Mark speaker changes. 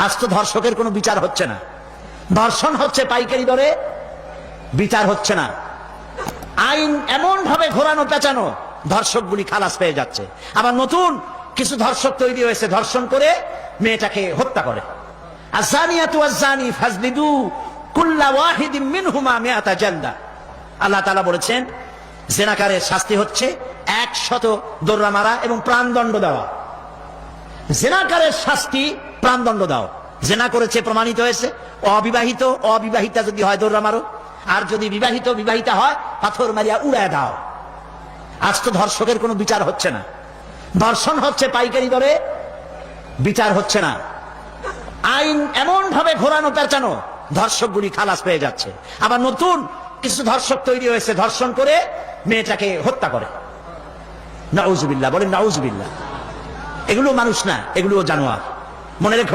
Speaker 1: আজ তো ধর্ষকের কোনো বিচার হচ্ছে না, ধর্ষণ হচ্ছে পাইকারি দরে, বিচার হচ্ছে না। আইন এমন ভাবে ঘোরানো পেঁচানো, ধর্ষকগুলি খালাস পেয়ে যাচ্ছে। আবার নতুন কিছু ধর্ষক তৈরি হয়েছে, ধর্ষণ করে মেয়েটাকে হত্যা করে। আযানিয়াতু ওয়াজ্জানি ফাজলিদু কুল্লা ওয়াহিদিন মিনহুমা মিআতা জালদা। আল্লাহ তাআলা বলেছেন জিনাকারের শাস্তি হচ্ছে 100 দোররা মারা এবং প্রাণদণ্ড দেওয়া। জিনাকারের শাস্তি প্রাণদণ্ড দাও। জিনা করেছে প্রমাণিত হয়েছে, অবিবাহিতা যদি হয় দোররা মারো, আর যদি বিবাহিতা হয় পাথর মারিয়া উড়ায় দাও। আজ তো ধর্ষকের কোনো বিচার হচ্ছে না, ধর্ষণ হচ্ছে পাইকারি দরে, বিচার হচ্ছে না। আইন এমন ভাবে ঘোরানো পেঁচানো, ধর্ষকগুলি খালাস পেয়ে যাচ্ছে। আবার নতুন কিছু ধর্ষক তৈরি হয়েছে, ধর্ষণ করে মেয়েটাকে হত্যা করে। নাউজুবিল্লাহ, বলেন নাউজুবিল্লাহ। এগুলো মানুষ না, এগুলো জানোয়ার। মনে রেখো।